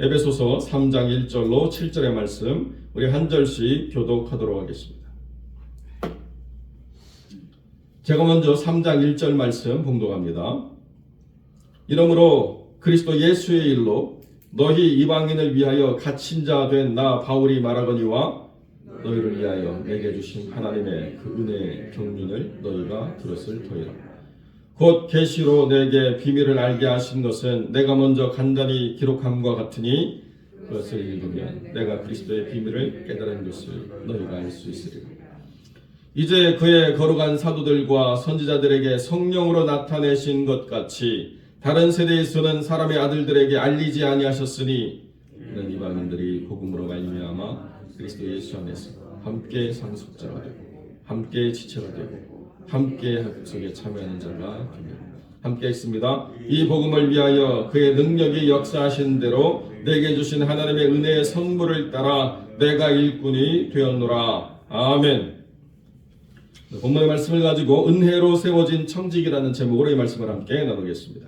에베소서 3장 1절로 7절의 말씀 우리 한 절씩 교독하도록 하겠습니다. 제가 먼저 3장 1절 말씀 봉독합니다. 이러므로 그리스도 예수의 일로 너희 이방인을 위하여 갇힌 자 된 나 바울이 말하거니와 너희를 위하여 내게 주신 하나님의 그 은혜의 경륜을 너희가 들었을 터이라. 곧 계시로 내게 비밀을 알게 하신 것은 내가 먼저 간단히 기록함과 같으니 그것을 읽으면 내가 그리스도의 비밀을 깨달은 것을 너희가 알 수 있으리라. 이제 그의 거룩한 사도들과 선지자들에게 성령으로 나타내신 것 같이 다른 세대에서는 사람의 아들들에게 알리지 아니하셨으니 이는 이방인들이 복음으로 말미암아 그리스도 예수 안에서 함께 상속자가 되고 함께 지체가 되고 함께 약속에 참여하는 자가 되며 함께 있습니다. 이 복음을 위하여 그의 능력이 역사하신 대로 내게 주신 하나님의 은혜의 선물을 따라 내가 일꾼이 되었노라. 아멘. 본문의 말씀을 가지고 은혜로 세워진 청직이라는 제목으로 이 말씀을 함께 나누겠습니다.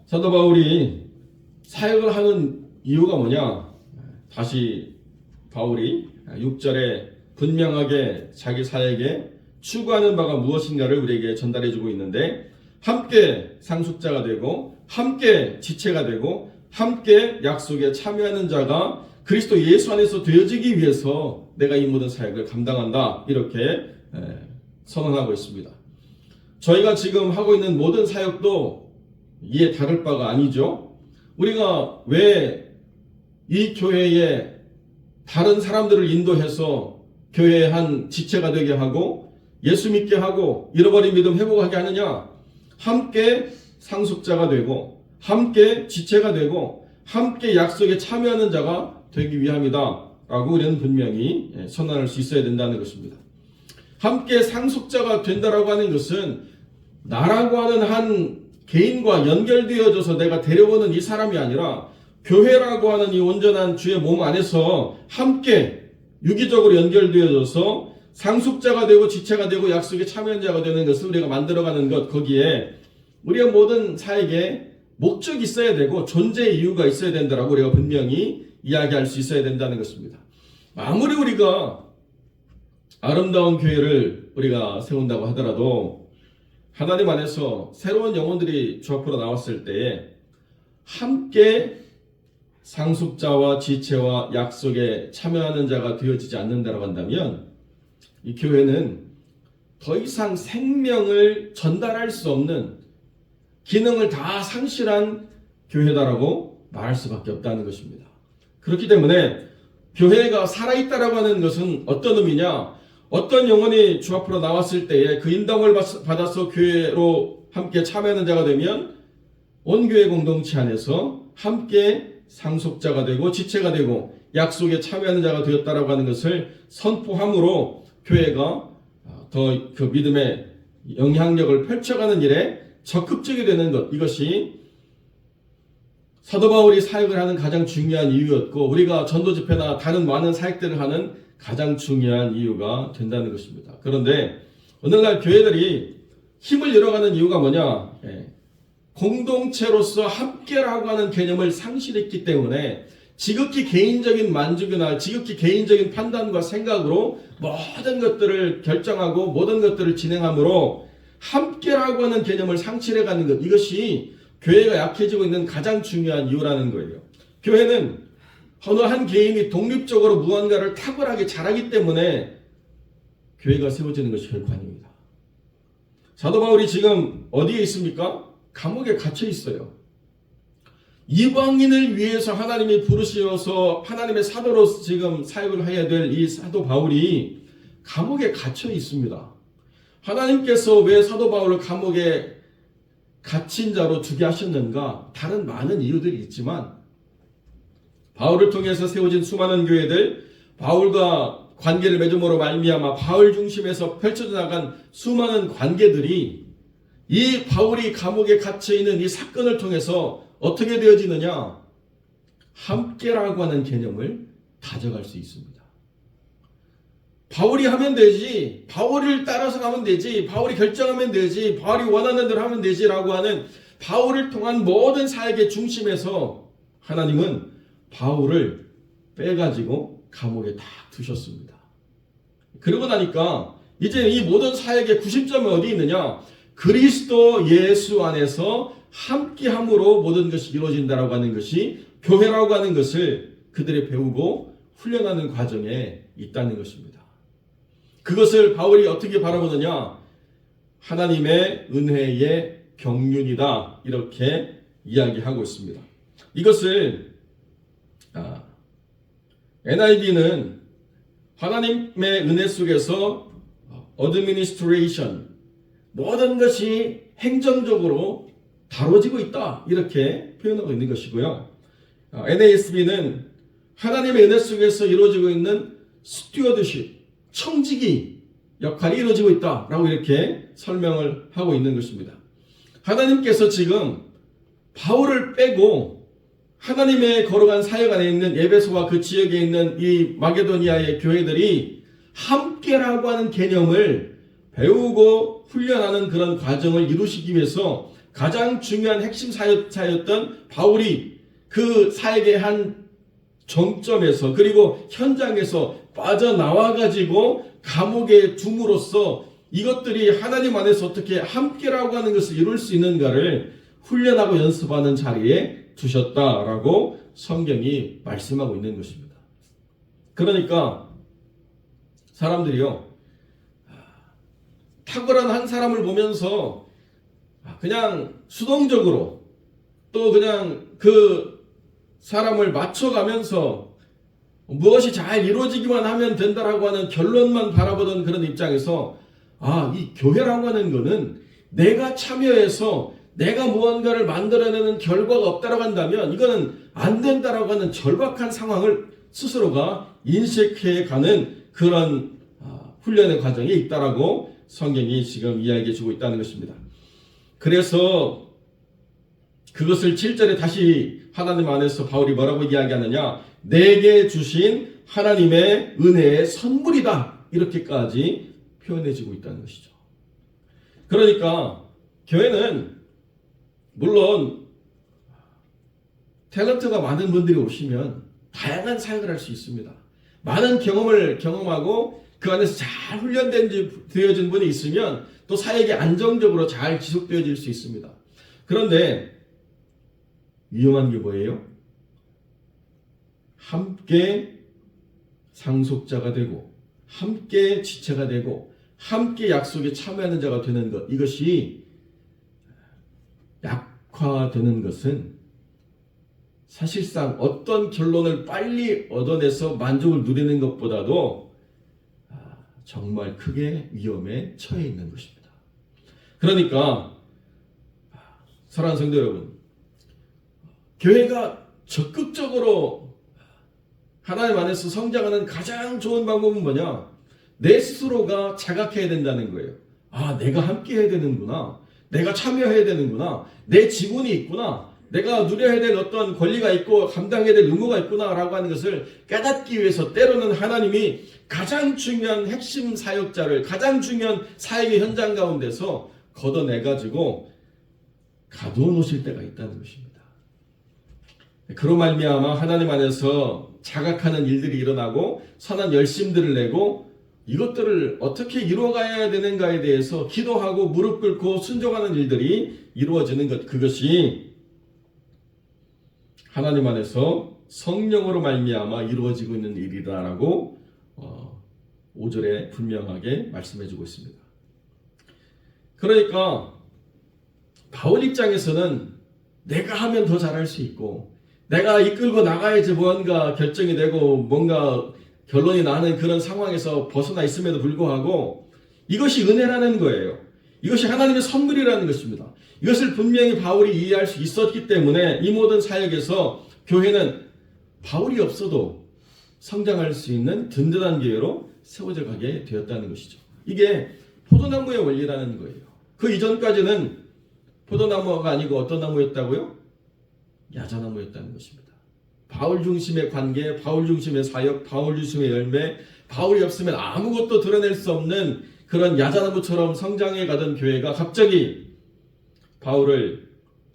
사도 바울이 사역을 하는 이유가 뭐냐? 다시 바울이 6절에 분명하게 자기 사역에 추구하는 바가 무엇인가를 우리에게 전달해주고 있는데, 함께 상속자가 되고 함께 지체가 되고 함께 약속에 참여하는 자가 그리스도 예수 안에서 되어지기 위해서 내가 이 모든 사역을 감당한다, 이렇게 선언하고 있습니다. 저희가 지금 하고 있는 모든 사역도 이에 다를 바가 아니죠. 우리가 왜 이 교회에 다른 사람들을 인도해서 교회의 한 지체가 되게 하고 예수 믿게 하고 잃어버린 믿음 회복하게 하느냐? 함께 상속자가 되고 함께 지체가 되고 함께 약속에 참여하는 자가 되기 위함이다 라고 우리는 분명히 선언할 수 있어야 된다는 것입니다. 함께 상속자가 된다라고 하는 것은 나라고 하는 한 개인과 연결되어져서 내가 데려오는 이 사람이 아니라 교회라고 하는 이 온전한 주의 몸 안에서 함께 유기적으로 연결되어져서 상속자가 되고 지체가 되고 약속에 참여한 자가 되는 것을 우리가 만들어가는 것, 거기에 우리의 모든 사역에 목적이 있어야 되고 존재의 이유가 있어야 된다라고 우리가 분명히 이야기할 수 있어야 된다는 것입니다. 아무리 우리가 아름다운 교회를 우리가 세운다고 하더라도 하나님 안에서 새로운 영혼들이 주 앞으로 나왔을 때에 함께 상속자와 지체와 약속에 참여하는 자가 되어지지 않는다고 한다면 이 교회는 더 이상 생명을 전달할 수 없는 기능을 다 상실한 교회다라고 말할 수밖에 없다는 것입니다. 그렇기 때문에 교회가 살아있다라고 하는 것은 어떤 의미냐? 어떤 영혼이 주 앞으로 나왔을 때에 그 인정을 받아서 교회로 함께 참여하는 자가 되면 온 교회 공동체 안에서 함께 상속자가 되고 지체가 되고 약속에 참여하는 자가 되었다라고 하는 것을 선포함으로 교회가 더 그 믿음의 영향력을 펼쳐가는 일에 적극적이 되는 것, 이것이 사도 바울이 사역을 하는 가장 중요한 이유였고 우리가 전도 집회나 다른 많은 사역들을 하는 가장 중요한 이유가 된다는 것입니다. 그런데 오늘날 교회들이 힘을 잃어가는 이유가 뭐냐? 공동체로서 함께라고 하는 개념을 상실했기 때문에 지극히 개인적인 만족이나 지극히 개인적인 판단과 생각으로 모든 것들을 결정하고 모든 것들을 진행함으로 함께라고 하는 개념을 상실해가는 것, 이것이 교회가 약해지고 있는 가장 중요한 이유라는 거예요. 교회는 어느 한 개인이 독립적으로 무언가를 탁월하게 잘하기 때문에 교회가 세워지는 것이 결코 아닙니다. 사도 바울이 지금 어디에 있습니까? 감옥에 갇혀 있어요. 이방인을 위해서 하나님이 부르셔서 하나님의 사도로 지금 사역을 해야 될 이 사도 바울이 감옥에 갇혀 있습니다. 하나님께서 왜 사도 바울을 감옥에 갇힌 자로 두게 하셨는가? 다른 많은 이유들이 있지만 바울을 통해서 세워진 수많은 교회들, 바울과 관계를 맺음으로 말미암아 바울 중심에서 펼쳐져 나간 수많은 관계들이 이 바울이 감옥에 갇혀있는 이 사건을 통해서 어떻게 되어지느냐? 함께라고 하는 개념을 다져갈 수 있습니다. 바울이 하면 되지, 바울을 따라서 가면 되지, 바울이 결정하면 되지, 바울이 원하는 대로 하면 되지라고 하는 바울을 통한 모든 사역의 중심에서 하나님은 바울을 빼가지고 감옥에 딱 두셨습니다. 그러고 나니까 이제 이 모든 사역의 구심점이 어디 있느냐? 그리스도 예수 안에서 함께함으로 모든 것이 이루어진다라고 하는 것이 교회라고 하는 것을 그들이 배우고 훈련하는 과정에 있다는 것입니다. 그것을 바울이 어떻게 바라보느냐? 하나님의 은혜의 경륜이다, 이렇게 이야기하고 있습니다. 이것을 NIV는 하나님의 은혜 속에서 administration, 모든 것이 행정적으로 다뤄지고 있다, 이렇게 표현하고 있는 것이고요. NASB는 하나님의 은혜 속에서 이루어지고 있는 stewardship, 청지기 역할이 이루어지고 있다라고 이렇게 설명을 하고 있는 것입니다. 하나님께서 지금 바울을 빼고 하나님의 거룩한 사역 안에 있는 에베소와 그 지역에 있는 이 마게도니아의 교회들이 함께라고 하는 개념을 배우고 훈련하는 그런 과정을 이루시기 위해서 가장 중요한 핵심 사역자였던 바울이 그 사역의 한 정점에서 그리고 현장에서 빠져나와가지고 감옥에 둠으로써 이것들이 하나님 안에서 어떻게 함께라고 하는 것을 이룰 수 있는가를 훈련하고 연습하는 자리에 두셨다라고 성경이 말씀하고 있는 것입니다. 그러니까 사람들이요, 탁월한 한 사람을 보면서 그냥 수동적으로 또 그냥 그 사람을 맞춰가면서 무엇이 잘 이루어지기만 하면 된다라고 하는 결론만 바라보던 그런 입장에서 이 교회라고 하는 거는 내가 참여해서 내가 무언가를 만들어내는 결과가 없다라고 한다면 이거는 안 된다라고 하는 절박한 상황을 스스로가 인식해가는 그런 훈련의 과정이 있다라고 성경이 지금 이야기해 주고 있다는 것입니다. 그래서 그것을 7절에 다시 하나님 안에서 바울이 뭐라고 이야기하느냐? 내게 주신 하나님의 은혜의 선물이다, 이렇게까지 표현해주고 있다는 것이죠. 그러니까 교회는 물론 탤런트가 많은 분들이 오시면 다양한 사역을 할 수 있습니다. 많은 경험을 경험하고 그 안에서 잘 되어진 분이 있으면 또 사역이 안정적으로 잘 지속되어질 수 있습니다. 그런데 위험한 게 뭐예요? 함께 상속자가 되고 함께 지체가 되고 함께 약속에 참여하는 자가 되는 것, 이것이 약화되는 것은 사실상 어떤 결론을 빨리 얻어내서 만족을 누리는 것보다도 정말 크게 위험에 처해 있는 것입니다. 그러니까 사랑하는 성도 여러분, 교회가 적극적으로 하나님 안에서 성장하는 가장 좋은 방법은 뭐냐? 내 스스로가 자각해야 된다는 거예요. 내가 함께 해야 되는구나. 내가 참여해야 되는구나. 내 지분이 있구나. 내가 누려야 될 어떤 권리가 있고 감당해야 될 의무가 있구나 라고 하는 것을 깨닫기 위해서 때로는 하나님이 가장 중요한 핵심 사역자를 가장 중요한 사역의 현장 가운데서 걷어내가지고 가두어 놓으실 때가 있다는 것입니다. 그로 말미암아 하나님 안에서 자각하는 일들이 일어나고 선한 열심들을 내고 이것들을 어떻게 이루어가야 되는가에 대해서 기도하고 무릎 꿇고 순종하는 일들이 이루어지는 것, 그것이 하나님 안에서 성령으로 말미암아 이루어지고 있는 일이다라고 5절에 분명하게 말씀해주고 있습니다. 그러니까 바울 입장에서는 내가 하면 더 잘할 수 있고 내가 이끌고 나가야지 뭔가 결정이 되고 뭔가 결론이 나는 그런 상황에서 벗어나 있음에도 불구하고 이것이 은혜라는 거예요. 이것이 하나님의 선물이라는 것입니다. 이것을 분명히 바울이 이해할 수 있었기 때문에 이 모든 사역에서 교회는 바울이 없어도 성장할 수 있는 든든한 교회로 세워져 가게 되었다는 것이죠. 이게 포도나무의 원리라는 거예요. 그 이전까지는 포도나무가 아니고 어떤 나무였다고요? 야자나무였다는 것입니다. 바울 중심의 관계, 바울 중심의 사역, 바울 중심의 열매, 바울이 없으면 아무것도 드러낼 수 없는 그런 야자나무처럼 성장해 가던 교회가 갑자기 바울을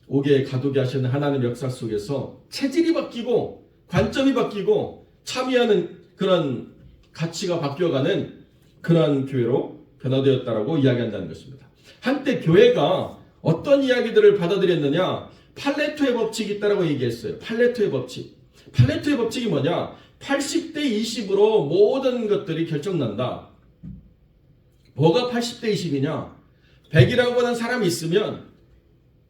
오게 가두게 하시는 하나님의 역사 속에서 체질이 바뀌고 관점이 바뀌고 참여하는 그런 가치가 바뀌어가는 그런 교회로 변화되었다라고 이야기한다는 것입니다. 한때 교회가 어떤 이야기들을 받아들였느냐? 팔레토의 법칙이 있다라고 얘기했어요. 팔레토의 법칙. 팔레토의 법칙이 뭐냐? 80대 20으로 모든 것들이 결정난다. 뭐가 80대 20이냐? 100이라고 하는 사람이 있으면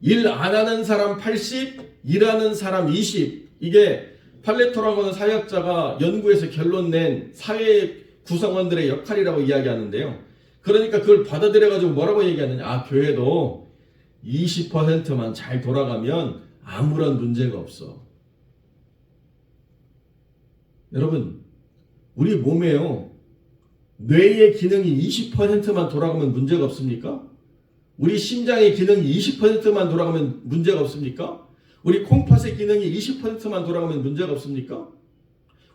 일 안 하는 사람 80, 일하는 사람 20. 이게 팔레토라고 하는 사회학자가 연구해서 결론 낸 사회 구성원들의 역할이라고 이야기하는데요. 그러니까 그걸 받아들여가지고 뭐라고 얘기하느냐? 아, 교회도 20%만 잘 돌아가면 아무런 문제가 없어. 여러분, 우리 몸에요, 뇌의 기능이 20%만 돌아가면 문제가 없습니까? 우리 심장의 기능이 20%만 돌아가면 문제가 없습니까? 우리 콩팥의 기능이 20%만 돌아가면 문제가 없습니까?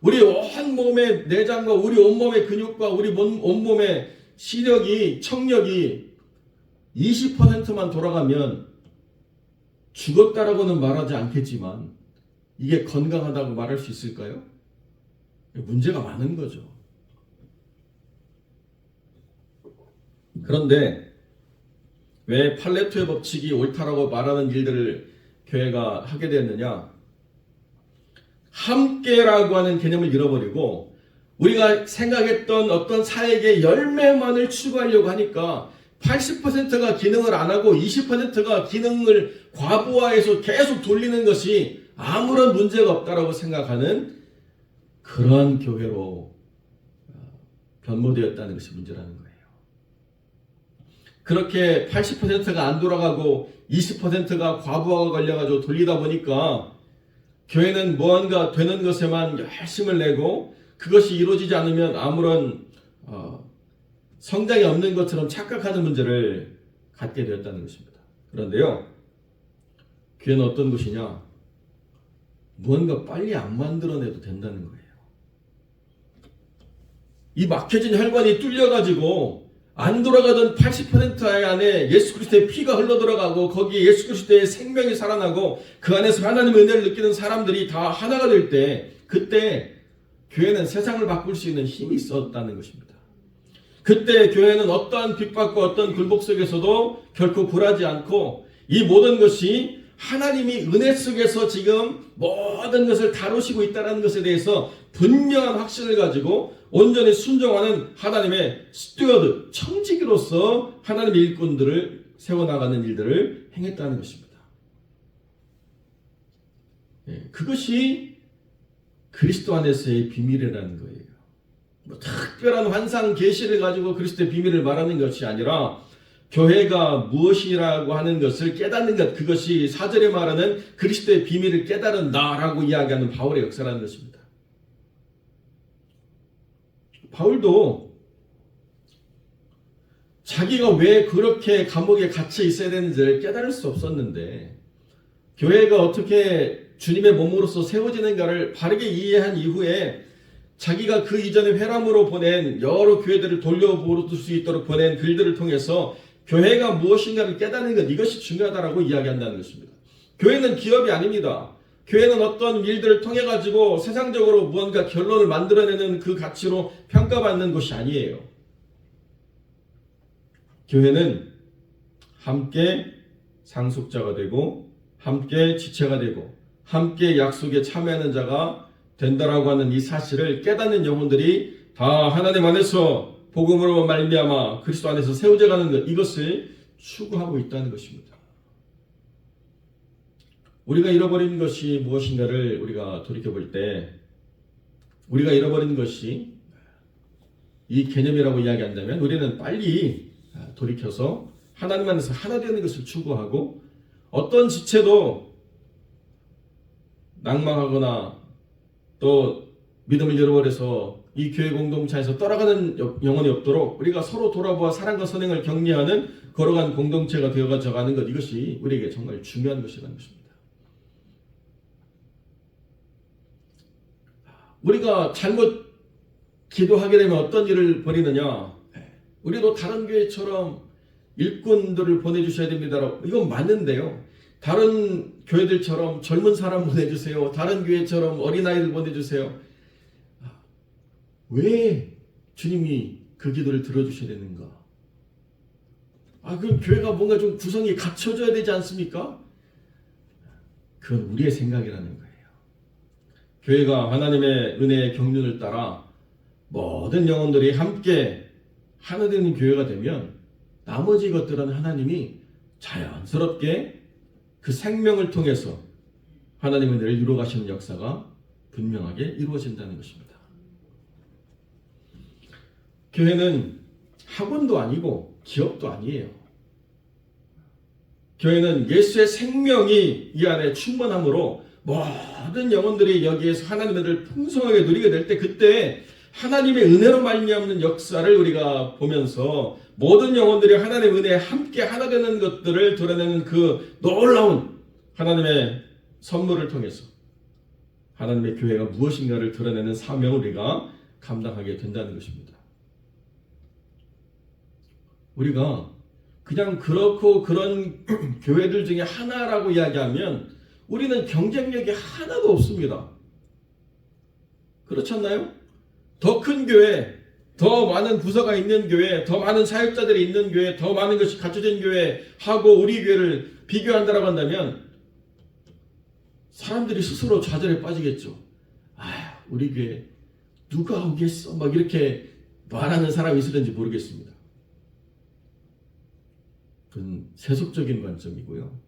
우리 온몸의 내장과 우리 온몸의 근육과 우리 온몸의 시력이, 청력이 20%만 돌아가면 죽었다라고는 말하지 않겠지만 이게 건강하다고 말할 수 있을까요? 문제가 많은 거죠. 그런데 왜 팔레토의 법칙이 옳다라고 말하는 일들을 교회가 하게 되었느냐? 함께라고 하는 개념을 잃어버리고 우리가 생각했던 어떤 사역의 열매만을 추구하려고 하니까 80%가 기능을 안 하고 20%가 기능을 과부하해서 계속 돌리는 것이 아무런 문제가 없다라고 생각하는 그런 교회로 변모되었다는 것이 문제라는 거예요. 그렇게 80%가 안 돌아가고 20%가 과부하가 걸려가지고 돌리다 보니까 교회는 무언가 되는 것에만 열심을 내고 그것이 이루어지지 않으면 아무런 성장이 없는 것처럼 착각하는 문제를 갖게 되었다는 것입니다. 그런데요, 교회는 어떤 곳이냐? 무언가 빨리 안 만들어내도 된다는 거예요. 이 막혀진 혈관이 뚫려가지고 안 돌아가던 80% 안에 예수 그리스도의 피가 흘러들어가고 거기에 예수 그리스도의 생명이 살아나고 그 안에서 하나님의 은혜를 느끼는 사람들이 다 하나가 될 때, 그때 교회는 세상을 바꿀 수 있는 힘이 있었다는 것입니다. 그때 교회는 어떠한 핍박과 어떤 굴복 속에서도 결코 굴하지 않고 이 모든 것이 하나님이 은혜 속에서 지금 모든 것을 다루시고 있다는 것에 대해서 분명한 확신을 가지고 온전히 순종하는 하나님의 스튜어드, 청지기로서 하나님의 일꾼들을 세워나가는 일들을 행했다는 것입니다. 그것이 그리스도 안에서의 비밀이라는 거예요. 특별한 환상 계시를 가지고 그리스도의 비밀을 말하는 것이 아니라 교회가 무엇이라고 하는 것을 깨닫는 것, 그것이 4절에 말하는 그리스도의 비밀을 깨달은다라고 이야기하는 바울의 역사라는 것입니다. 바울도 자기가 왜 그렇게 감옥에 갇혀 있어야 되는지를 깨달을 수 없었는데 교회가 어떻게 주님의 몸으로서 세워지는가를 바르게 이해한 이후에 자기가 그 이전에 회람으로 보낸 여러 교회들을 돌려볼 수 있도록 보낸 글들을 통해서 교회가 무엇인가를 깨닫는 것, 이것이 중요하다고 이야기한다는 것입니다. 교회는 기업이 아닙니다. 교회는 어떤 일들을 통해 가지고 세상적으로 무언가 결론을 만들어내는 그 가치로 평가받는 것이 아니에요. 교회는 함께 상속자가 되고 함께 지체가 되고 함께 약속에 참여하는 자가 된다라고 하는 이 사실을 깨닫는 영혼들이 다 하나님 안에서 복음으로 말미암아 그리스도 안에서 세워져 가는 것, 이것을 추구하고 있다는 것입니다. 우리가 잃어버린 것이 무엇인가를 우리가 돌이켜볼 때 우리가 잃어버린 것이 이 개념이라고 이야기한다면 우리는 빨리 돌이켜서 하나님 안에서 하나 되는 것을 추구하고 어떤 지체도 낭망하거나 또 믿음을 잃어버려서 이 교회 공동체에서 떠나가는 영혼이 없도록 우리가 서로 돌아보아 사랑과 선행을 격려하는 걸어간 공동체가 되어가는 것, 이것이 우리에게 정말 중요한 것이라는 것입니다. 우리가 잘못 기도하게 되면 어떤 일을 벌이느냐? 우리도 다른 교회처럼 일꾼들을 보내주셔야 됩니다. 이건 맞는데요. 다른 교회들처럼 젊은 사람 보내주세요. 다른 교회처럼 어린아이들 보내주세요. 왜 주님이 그 기도를 들어주셔야 되는가? 그럼 교회가 뭔가 좀 구성이 갖춰져야 되지 않습니까? 그건 우리의 생각이라는 거예요. 교회가 하나님의 은혜의 경륜을 따라 모든 영혼들이 함께 하나 되는 교회가 되면 나머지 것들은 하나님이 자연스럽게 그 생명을 통해서 하나님의 은혜를 이루어가시는 역사가 분명하게 이루어진다는 것입니다. 교회는 학원도 아니고 기업도 아니에요. 교회는 예수의 생명이 이 안에 충만함으로 모든 영혼들이 여기에서 하나님의 은혜를 풍성하게 누리게 될 때, 그때 하나님의 은혜로 말미암는 역사를 우리가 보면서 모든 영혼들이 하나님의 은혜에 함께 하나 되는 것들을 드러내는 그 놀라운 하나님의 선물을 통해서 하나님의 교회가 무엇인가를 드러내는 사명을 우리가 감당하게 된다는 것입니다. 우리가 그냥 그렇고 그런 교회들 중에 하나라고 이야기하면 우리는 경쟁력이 하나도 없습니다. 그렇지 않나요? 더 큰 교회, 더 많은 부서가 있는 교회, 더 많은 사역자들이 있는 교회, 더 많은 것이 갖춰진 교회하고 우리 교회를 비교한다고 한다면 사람들이 스스로 좌절에 빠지겠죠. 우리 교회 누가 오겠어? 막 이렇게 말하는 사람이 있을지 모르겠습니다. 그건 세속적인 관점이고요.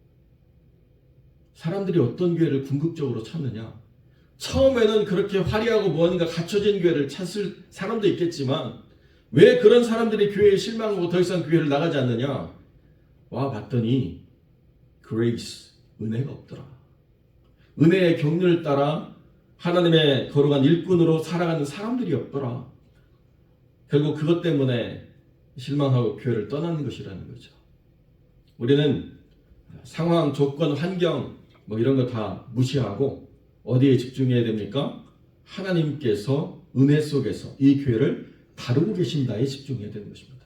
사람들이 어떤 교회를 궁극적으로 찾느냐? 처음에는 그렇게 화려하고 무언가 갖춰진 교회를 찾을 사람도 있겠지만 왜 그런 사람들이 교회에 실망하고 더 이상 교회를 나가지 않느냐? 와 봤더니 grace, 은혜가 없더라. 은혜의 경륜을 따라 하나님의 거룩한 일꾼으로 살아가는 사람들이 없더라. 결국 그것 때문에 실망하고 교회를 떠나는 것이라는 거죠. 우리는 상황, 조건, 환경 이런 거 다 무시하고 어디에 집중해야 됩니까? 하나님께서 은혜 속에서 이 교회를 다루고 계신다에 집중해야 되는 것입니다.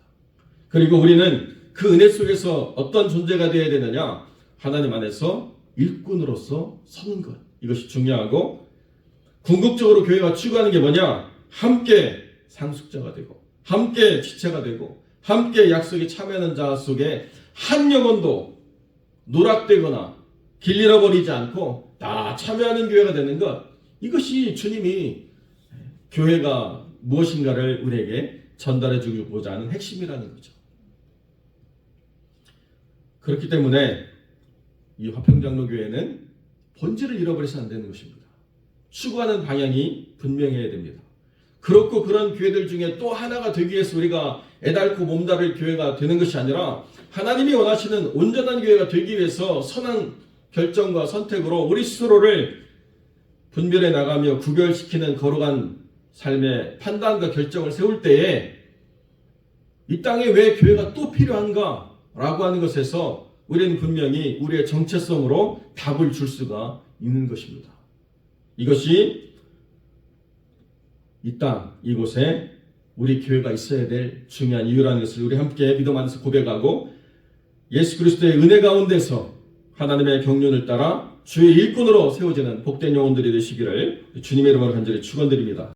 그리고 우리는 그 은혜 속에서 어떤 존재가 되어야 되느냐? 하나님 안에서 일꾼으로서 서는 것. 이것이 중요하고 궁극적으로 교회가 추구하는 게 뭐냐? 함께 상속자가 되고 함께 지체가 되고 함께 약속에 참여하는 자 속에 한 영혼도 누락되거나 길 잃어버리지 않고 다 참여하는 교회가 되는 것, 이것이 주님이 교회가 무엇인가를 우리에게 전달해 주고자 하는 핵심이라는 거죠. 그렇기 때문에 이 화평장로교회는 본질을 잃어버려서는 안 되는 것입니다. 추구하는 방향이 분명해야 됩니다. 그렇고 그런 교회들 중에 또 하나가 되기 위해서 우리가 애달고 몸다릴 교회가 되는 것이 아니라 하나님이 원하시는 온전한 교회가 되기 위해서 선한 결정과 선택으로 우리 스스로를 분별해 나가며 구별시키는 거룩한 삶의 판단과 결정을 세울 때에 이 땅에 왜 교회가 또 필요한가? 라고 하는 것에서 우리는 분명히 우리의 정체성으로 답을 줄 수가 있는 것입니다. 이것이 이 땅, 이곳에 우리 교회가 있어야 될 중요한 이유라는 것을 우리 함께 믿음 안에서 고백하고 예수 그리스도의 은혜 가운데서 하나님의 경륜을 따라 주의 일꾼으로 세워지는 복된 영혼들이 되시기를 주님의 이름으로 간절히 축원드립니다.